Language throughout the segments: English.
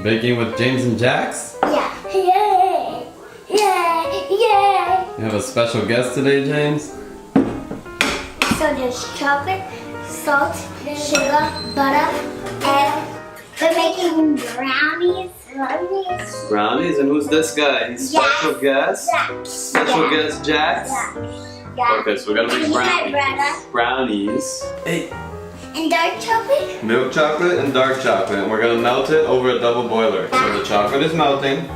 Baking with James and Jax? Yeah. Yay! Yay! Yay! You have a special guest today, James? So there's chocolate, salt, sugar, butter, and we're making brownies. Brownies? And who's this guy? He's special guest? Jax. Special guest Jax? Yeah. Okay, so we're gonna make brownies. Brownies. Hey. And dark chocolate? Milk chocolate and dark chocolate. And we're gonna melt it over a double boiler. So the chocolate is melting.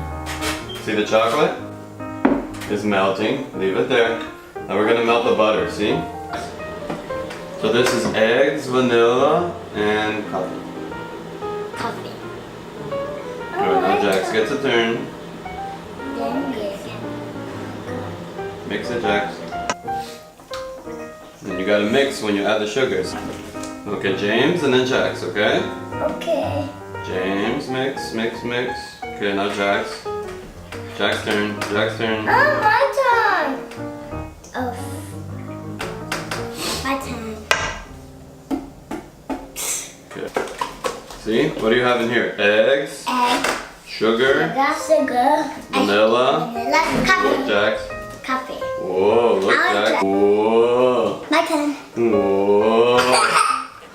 See the chocolate? It's melting. Leave it there. Now we're gonna melt the butter, see? So this is eggs, vanilla, and coffee. Coffee. Alright, now Jax gets a turn. Then yes. Mix it, Jax. And you gotta mix when you add the sugars. Okay, James and then Jax, okay? Okay. James, mix, mix, mix. Okay, now Jax. Jax turn, Jax turn. Oh, my turn. Oh. My turn. Okay. See? What do you have in here? Eggs, Egg, sugar, sugar, vanilla. vanilla, coffee. Look, Jax. Coffee. Whoa, look, Jax. Whoa. My turn. Whoa.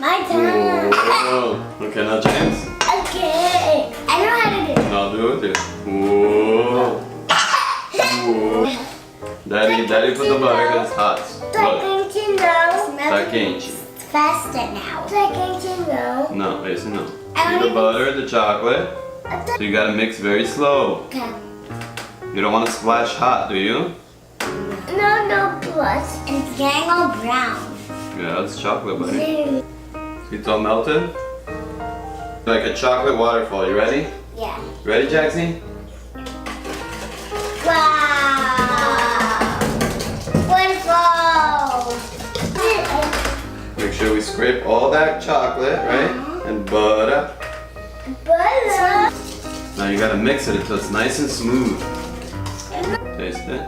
My turn. Whoa. Okay, now James. Okay. I know how to do it. Now do it. Whoa. Whoa. Daddy put the butter because it's hot. Look. Tá quente. Faster now. No, it's no. See the butter, the chocolate. So you gotta mix very slow. Okay. You don't want to splash hot, do you? No, plus. And it's getting all brown. Yeah, it's chocolate, buddy. See, it's all melted? Like a chocolate waterfall. You ready? Yeah. Ready, Jaxie? Wow. Wonderful. Make sure we scrape all that chocolate, right? And butter. Butter. Now you gotta mix it until it's nice and smooth. Taste it.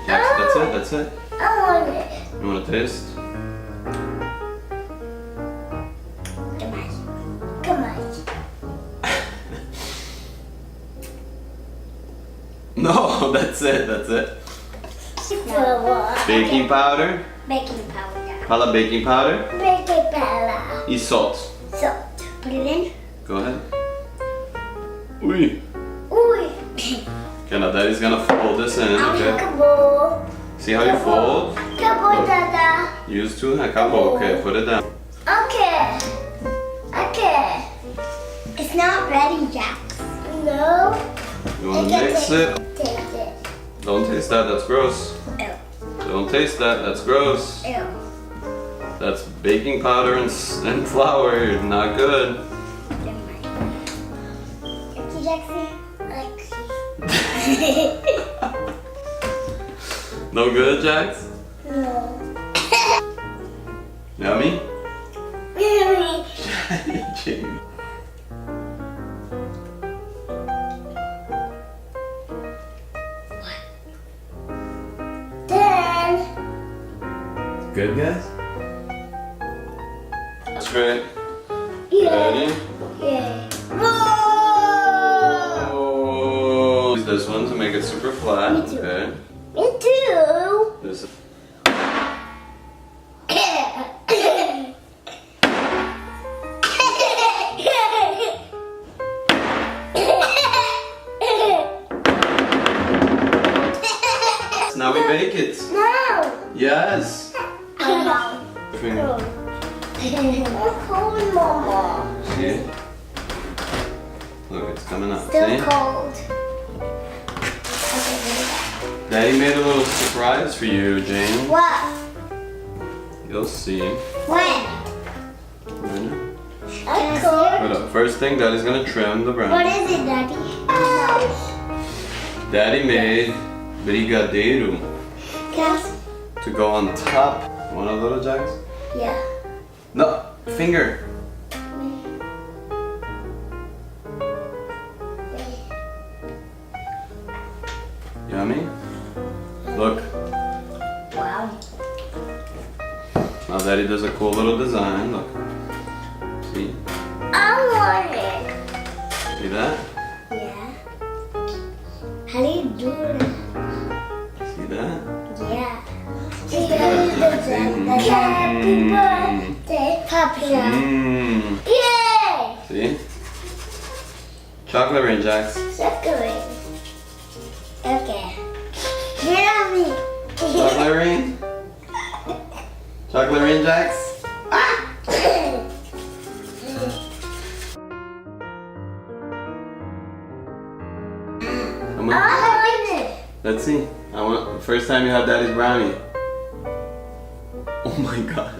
Jax, that's it. I want it. You wanna taste? Come on. No, that's it. Baking powder. Baking powder. Fala baking powder. Baking powder. E salt. Salt. Put it in. Go ahead. Ui. Ooh. Okay, now Daddy's gonna fold this in, okay? Acabou. See how you fold? Acabou, Look. Dada. Used to? Acabou. Okay, put it down. Okay. It's not ready, Jax. No. You wanna mix it? Taste it. Don't taste that, that's gross. Ew. Don't taste that, that's gross. Ew. That's baking powder and flour, not good. Yucky, Jaxie. No good, Jax? No. Yummy? Really? Jamie. Then. Good, guys? That's great. Yeah. Ready? Yeah. Oh. Use this one to make it super flat. Me too. Okay. Me too. This is now we bake it. No. Yes. Oh. Finger. It's cold, Mama. See? Look, it's coming up. Still See? cold. Daddy made a little surprise for you, Jane. What? You'll see. When? Right That's cold. Hold up. First thing, Daddy's gonna trim the What brownie. is it, Daddy? Daddy made brigadeiro Yes. to go on top. Want a little, Jax? Yeah. No, finger. Yummy? Look. Wow. Now Daddy does a cool little design. Look. See? I want it. See that? doing. See that? Yeah. Mm. Happy birthday, Papa. Mmm. Yay! See? Chocolate rain, Jax. Suckering. Okay. Get on me. Chocolate rain? Chocolate rain, Jax? Come on. Let's see. I want first time you had daddy's brownie. Oh my god.